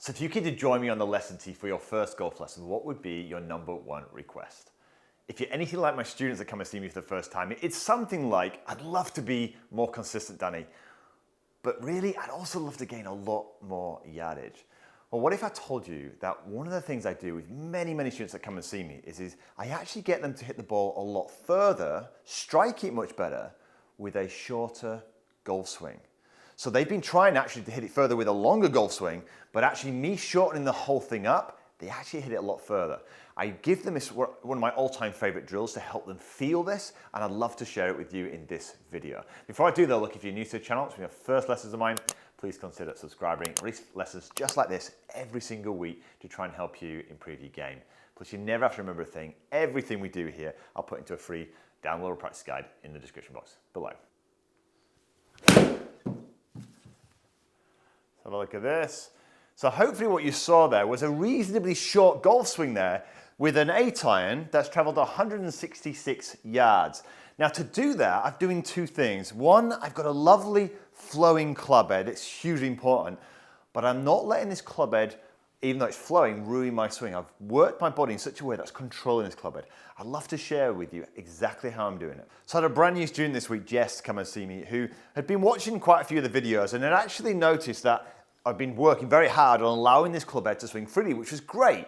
So if you could join me on the lesson tee for your first golf lesson, what would be your #1 request? If you're anything like my students that come and see me for the first time, it's something like, I'd love to be more consistent, Danny, but really, I'd also love to gain a lot more yardage. Well, what if I told you that one of the things I do with many, many students that come and see me is I actually get them to hit the ball a lot further, strike it much better with a shorter golf swing. So they've been trying actually to hit it further with a longer golf swing, but actually me shortening the whole thing up, they actually hit it a lot further. I give them this, one of my all-time favorite drills to help them feel this, and I'd love to share it with you in this video. Before I do though, look, if you're new to the channel, it's one of your first lessons of mine, please consider subscribing. I release lessons just like this every single week to try and help you improve your game. Plus you never have to remember a thing. Everything we do here, I'll put into a free downloadable practice guide in the description box below. Have a look at this. So hopefully what you saw there was a reasonably short golf swing there with an 8-iron that's traveled 166 yards. Now to do that, I'm doing two things. One, I've got a lovely flowing club head. It's hugely important, but I'm not letting this club head, even though it's flowing, ruin my swing. I've worked my body in such a way that's controlling this club head. I'd love to share with you exactly how I'm doing it. So I had a brand new student this week, Jess, come and see me, who had been watching quite a few of the videos and had actually noticed that I've been working very hard on allowing this club head to swing freely, which was great.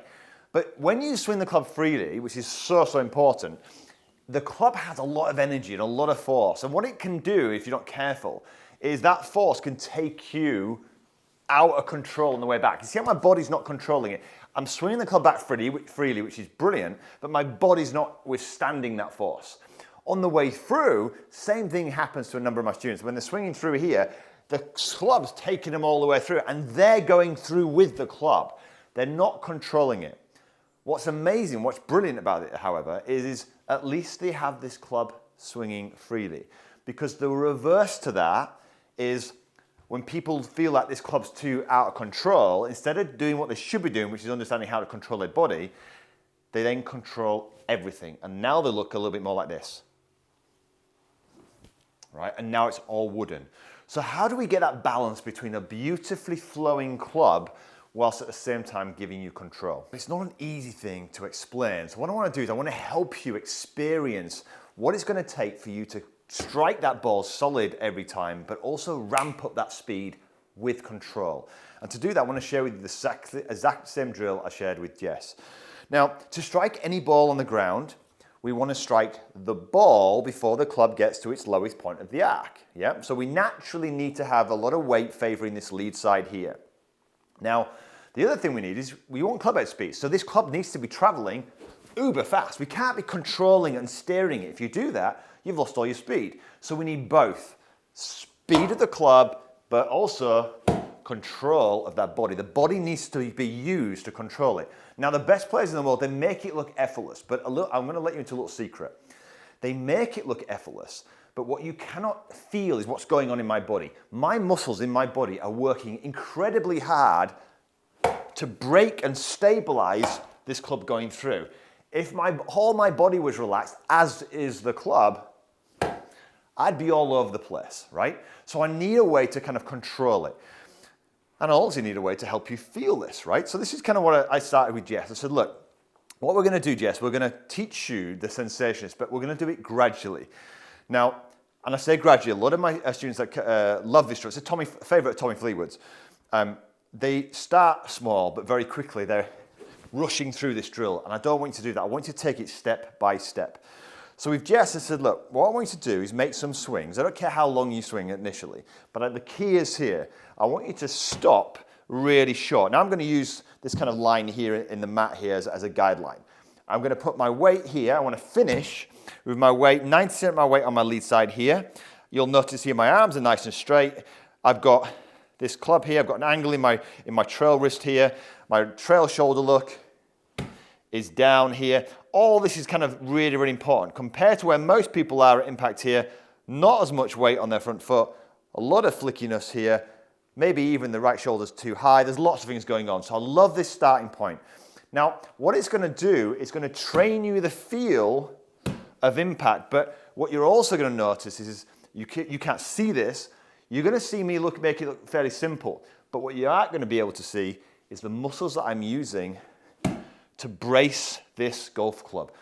But when you swing the club freely, which is so, so important, the club has a lot of energy and a lot of force. And what it can do, if you're not careful, is that force can take you out of control on the way back. You see how my body's not controlling it? I'm swinging the club back freely, which is brilliant, but my body's not withstanding that force. On the way through, same thing happens to a number of my students. When they're swinging through here, the club's taking them all the way through and they're going through with the club. They're not controlling it. What's amazing, what's brilliant about it, however, is at least they have this club swinging freely. Because the reverse to that is when people feel like this club's too out of control, instead of doing what they should be doing, which is understanding how to control their body, they then control everything. And now they look a little bit more like this. Right? And now it's all wooden. So how do we get that balance between a beautifully flowing club whilst at the same time giving you control? It's not an easy thing to explain. So what I want to do is I want to help you experience what it's going to take for you to strike that ball solid every time, but also ramp up that speed with control. And to do that, I want to share with you the exact same drill I shared with Jess. Now, to strike any ball on the ground, we want to strike the ball before the club gets to its lowest point of the arc. Yeah? So we naturally need to have a lot of weight favoring this lead side here. Now, the other thing we need is we want club head speed. So this club needs to be traveling uber fast. We can't be controlling and steering it. If you do that, you've lost all your speed. So we need both speed of the club, but also control of that body. The body needs to be used to control it. Now, the best players in the world, they make it look effortless, but I'm going to let you into a little secret. They make it look effortless, but what you cannot feel is what's going on in my body. My muscles in my body are working incredibly hard to break and stabilize this club going through. If all my body was relaxed, as is the club, I'd be all over the place, right? So I need a way to kind of control it. And I also need a way to help you feel this, right? So this is kind of what I started with Jess. I said, look, what we're going to do, Jess, we're going to teach you the sensations, but we're going to do it gradually. Now, and I say gradually, a lot of my students that love this drill, it's a favorite of Tommy Fleetwood's. They start small, but very quickly they're rushing through this drill. And I don't want you to do that. I want you to take it step by step. So with Jess, I said, look, what I want you to do is make some swings. I don't care how long you swing initially, but the key is here. I want you to stop really short. Now I'm going to use this kind of line here in the mat here as a guideline. I'm going to put my weight here. I want to finish with my weight, 90% of my weight on my lead side here. You'll notice here my arms are nice and straight. I've got this club here. I've got an angle in my trail wrist here. My trail shoulder look is down here. All this is kind of really, really important. Compared to where most people are at impact here, not as much weight on their front foot, a lot of flickiness here, maybe even the right shoulder's too high. There's lots of things going on. So I love this starting point. Now, what it's going to do, it's going to train you the feel of impact. But what you're also going to notice is you can't see this. You're going to see me make it look fairly simple. But what you aren't going to be able to see is the muscles that I'm using to brace this golf club.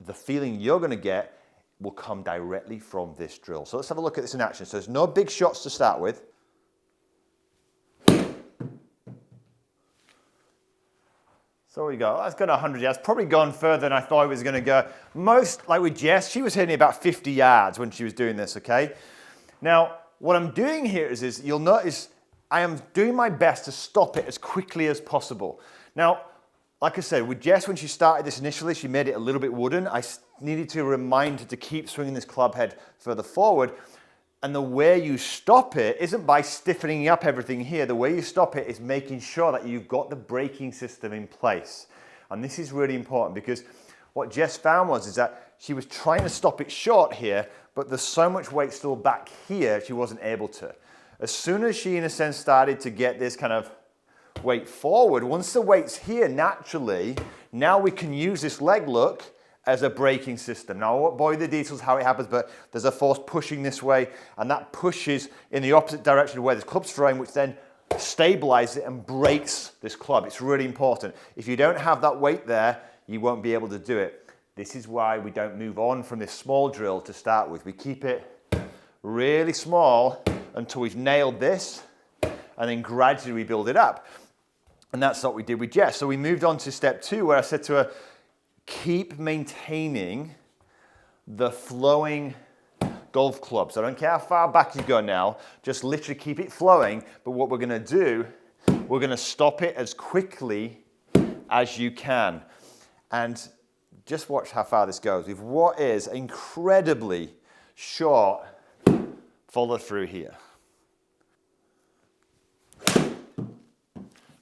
The feeling you're going to get will come directly from this drill. So let's have a look at this in action. So there's no big shots to start with. So we go, that's gone 100 yards, probably gone further than I thought it was going to go. Most, like with Jess, she was hitting about 50 yards when she was doing this, okay? Now, what I'm doing here is you'll notice I am doing my best to stop it as quickly as possible. Now, like I said, with Jess, when she started this initially, she made it a little bit wooden. I needed to remind her to keep swinging this club head further forward. And the way you stop it isn't by stiffening up everything here. The way you stop it is making sure that you've got the braking system in place. And this is really important because what Jess found is that she was trying to stop it short here, but there's so much weight still back here, she wasn't able to. As soon as she, in a sense, started to get this kind of weight forward, once the weight's here naturally, now we can use this leg look as a braking system. Now I won't bore you the details how it happens, but there's a force pushing this way, and that pushes in the opposite direction of where this club's throwing, which then stabilizes it and brakes this club. It's really important. If you don't have that weight there, you won't be able to do it. This is why we don't move on from this small drill to start with. We keep it really small until we've nailed this, and then gradually we build it up. And that's what we did with Jess. So we moved on to step 2, where I said to her, keep maintaining the flowing golf club. So I don't care how far back you go now, just literally keep it flowing. But what we're going to do, we're going to stop it as quickly as you can. And just watch how far this goes with what is incredibly short follow through here.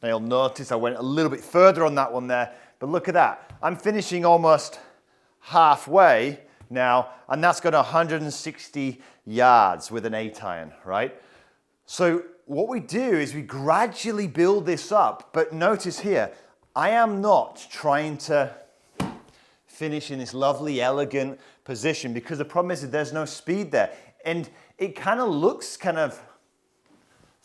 Now you'll notice I went a little bit further on that one there, but look at that. I'm finishing almost halfway now, and that's got 160 yards with an 8-iron, right? So what we do is we gradually build this up, but notice here, I am not trying to finish in this lovely, elegant position, because the problem is that there's no speed there. And it kind of looks kind of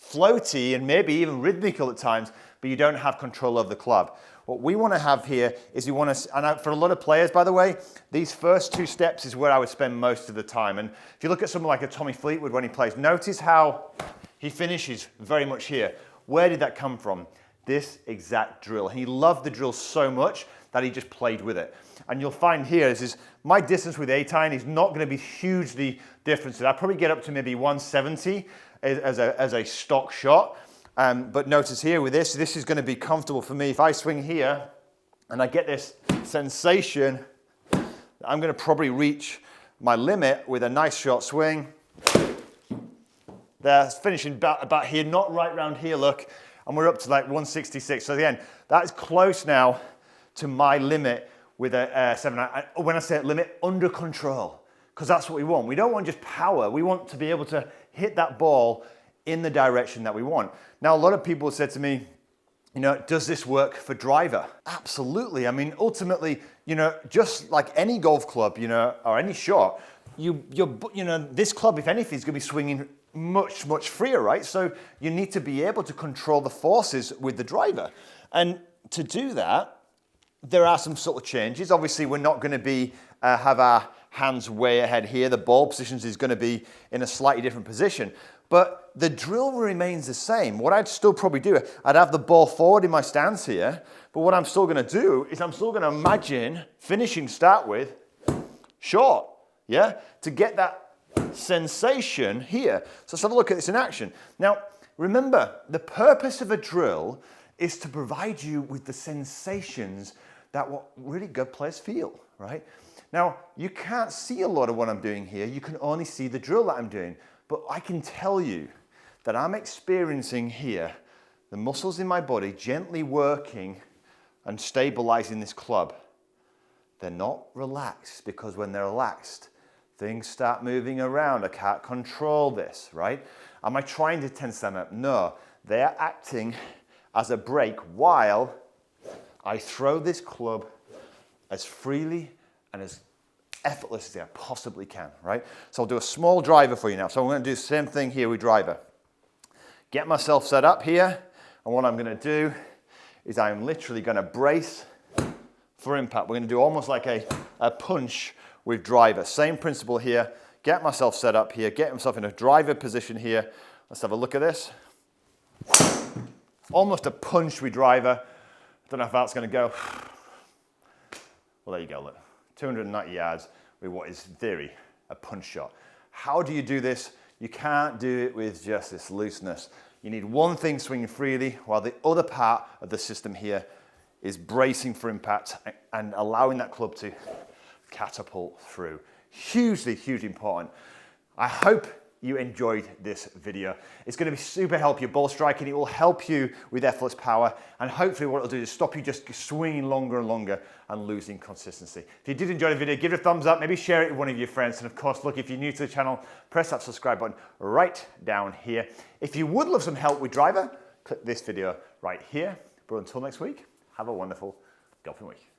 floaty and maybe even rhythmical at times, but you don't have control of the club. What we want to have here is we want to, and for a lot of players, by the way, these first 2 steps is where I would spend most of the time. And if you look at someone like a Tommy Fleetwood when he plays, notice how he finishes very much here. Where did that come from? This exact drill. He loved the drill so much that he just played with it. And you'll find here is my distance with 8-iron is not going to be hugely different. So I'll probably get up to maybe 170 as a stock shot. But notice here with this is going to be comfortable for me. If I swing here and I get this sensation, I'm going to probably reach my limit with a nice short swing. There, finishing about here, not right around here, look. And we're up to like 166. So again, that's close now to my limit with a 7-iron. When I say limit, under control, because that's what we want. We don't want just power. We want to be able to hit that ball in the direction that we want. Now, a lot of people said to me, you know, does this work for driver? Absolutely. I mean, ultimately, you know, just like any golf club, you know, or any shot, you know, this club, if anything, is going to be swinging much, much freer, right? So you need to be able to control the forces with the driver. And to do that, there are some sort of changes. Obviously, we're not going to be have our hands way ahead here. The ball positions is going to be in a slightly different position. But the drill remains the same. What I'd still probably do, I'd have the ball forward in my stance here, but what I'm still going to do is I'm still going to imagine finishing start with short, yeah, to get that sensation here. So let's have a look at this in action. Now, remember, the purpose of a drill is to provide you with the sensations that what really good players feel, right? Now, you can't see a lot of what I'm doing here. You can only see the drill that I'm doing. But I can tell you that I'm experiencing here the muscles in my body gently working and stabilizing this club. They're not relaxed, because when they're relaxed, things start moving around. I can't control this, right? Am I trying to tense them up? No. They are acting as a brake while I throw this club as freely and as effortless as I possibly can, right? So I'll do a small driver for you now. So I'm going to do the same thing here with driver. Get myself set up here, and what I'm going to do is I'm literally gonna brace for impact. We're gonna do almost like a punch with driver. Same principle here. Get myself set up here, get myself in a driver position here. Let's have a look at this. Almost a punch with driver. Don't know if that's gonna go. Well, there you go, look. 290 yards with what is, in theory, a punch shot. How do you do this? You can't do it with just this looseness. You need one thing swinging freely, while the other part of the system here is bracing for impact and allowing that club to catapult through. Hugely, hugely important. I hope you enjoyed this video. It's going to be super help your ball striking. It will help you with effortless power, and hopefully what it'll do is stop you just swinging longer and longer and losing consistency. If you did enjoy the video, give it a thumbs up, maybe share it with one of your friends, and of course, look, if you're new to the channel, press that subscribe button right down here. If you would love some help with driver, click this video right here. But until next week, have a wonderful golfing week.